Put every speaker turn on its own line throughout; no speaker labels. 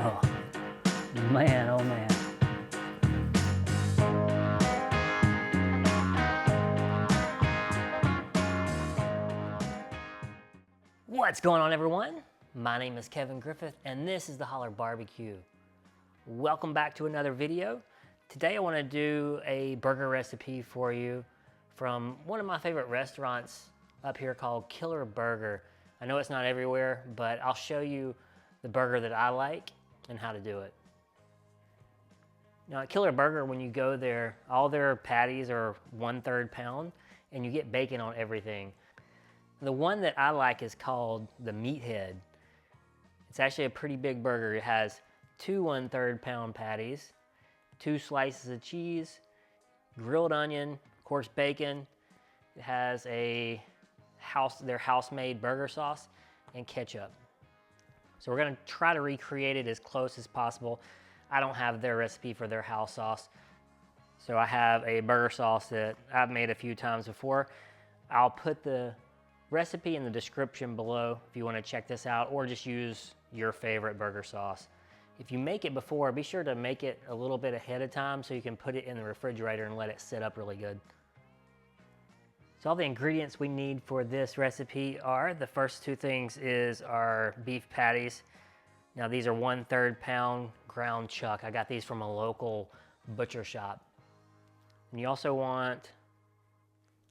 Oh, man, oh man. What's going on, everyone? My name is Kevin Griffith, and this is the Holler Barbecue. Welcome back to another video. Today I want to do a burger recipe for you from one of my favorite restaurants up here called Killer Burger. I know it's not everywhere, but I'll show you the burger that I like and how to do it. Now at Killer Burger, when you go there, all their patties are 1/3 pound and you get bacon on everything. The one that I like is called the Meathead. It's actually a pretty big burger. It has 2 1/3 pound patties, 2 slices of cheese, grilled onion, of course bacon. It has their house-made burger sauce and ketchup. So we're gonna try to recreate it as close as possible. I don't have their recipe for their house sauce. So I have a burger sauce that I've made a few times before. I'll put the recipe in the description below if you want to check this out, or just use your favorite burger sauce. If you make it before, be sure to make it a little bit ahead of time so you can put it in the refrigerator and let it sit up really good. So all the ingredients we need for this recipe are, the first 2 things is our beef patties. Now these are 1/3 pound ground chuck. I got these from a local butcher shop. And you also want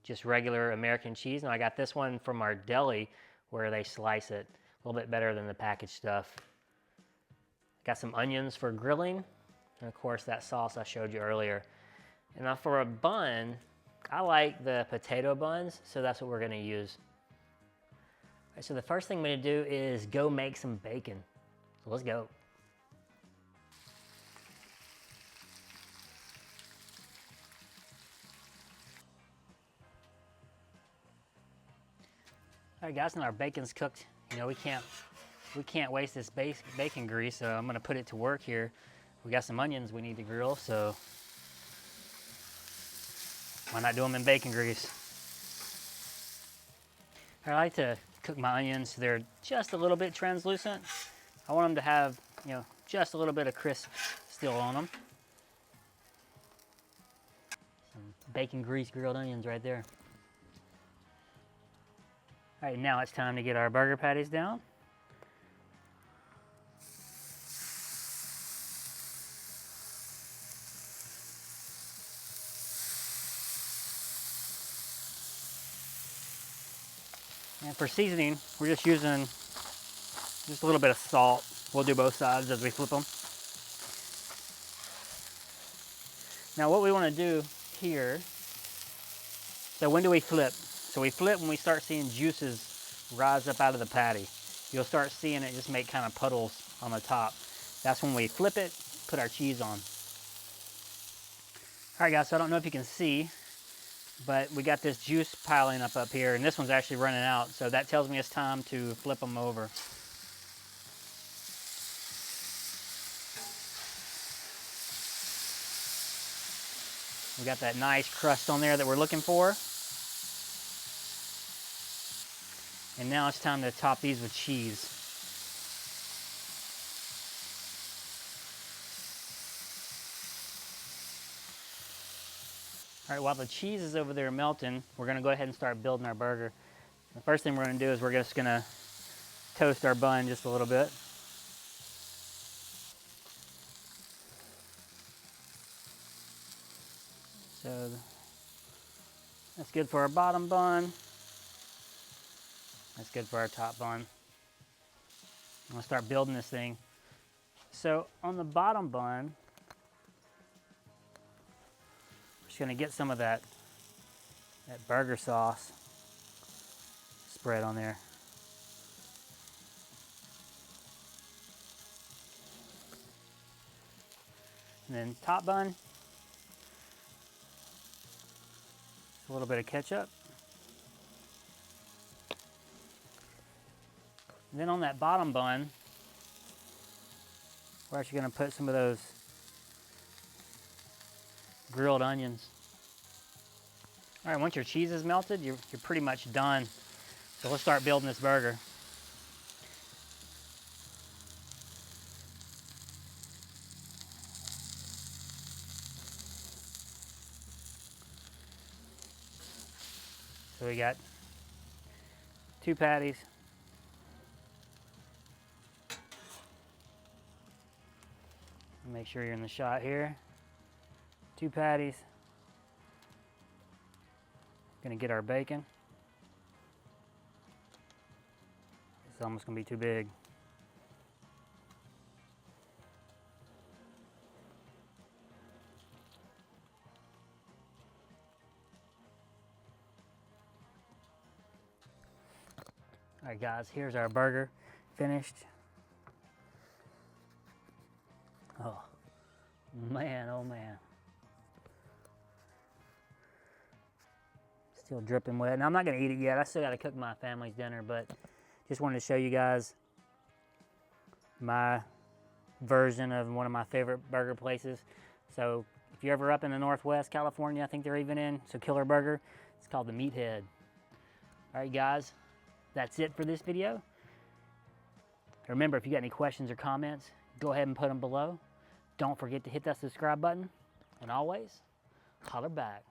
just regular American cheese. Now I got this one from our deli where they slice it a little bit better than the packaged stuff. Got some onions for grilling, and of course that sauce I showed you earlier. And now for a bun, I like the potato buns, so that's what we're gonna use. All right, so the first thing I'm gonna do is go make some bacon. So let's go. All right, guys, now our bacon's cooked. You know, we can't waste this bacon grease, so I'm gonna put it to work here. We got some onions we need to grill, so why not do them in bacon grease? I like to cook my onions so they're just a little bit translucent. I want them to have, you know, just a little bit of crisp still on them. Some bacon grease grilled onions right there. All right, now it's time to get our burger patties down. And for seasoning, we're just using just a little bit of salt. We'll do both sides as we flip them. Now what we want to do here, so when do we flip? So we flip when we start seeing juices rise up out of the patty. You'll start seeing it just make kind of puddles on the top. That's when we flip it, put our cheese on. All right guys, so I don't know if you can see, but we got this juice piling up here, and this one's actually running out, so that tells me it's time to flip them over. We got that nice crust on there that we're looking for. And now it's time to top these with cheese. All right, while the cheese is over there melting, we're gonna go ahead and start building our burger. The first thing we're gonna do is we're just gonna toast our bun just a little bit. So that's good for our bottom bun. That's good for our top bun. I'm gonna start building this thing. So on the bottom bun, I'm just gonna get some of that burger sauce spread on there. And then top bun, a little bit of ketchup. And then on that bottom bun, we're actually going to put some of those grilled onions. All right, once your cheese is melted, you're pretty much done. So let's start building this burger. So we got 2 patties. Make sure you're in the shot here. 2 patties. Gonna get our bacon. It's almost gonna be too big. All right, guys, here's our burger finished. Oh man, oh man. Still dripping wet. And I'm not gonna eat it yet. I still gotta cook my family's dinner, but just wanted to show you guys my version of one of my favorite burger places. So if you're ever up in the Northwest California, I think they're even in, so Killer Burger. It's called the Meathead. All right, guys, that's it for this video. Remember, if you got any questions or comments, go ahead and put them below. Don't forget to hit that subscribe button, and always, holler back.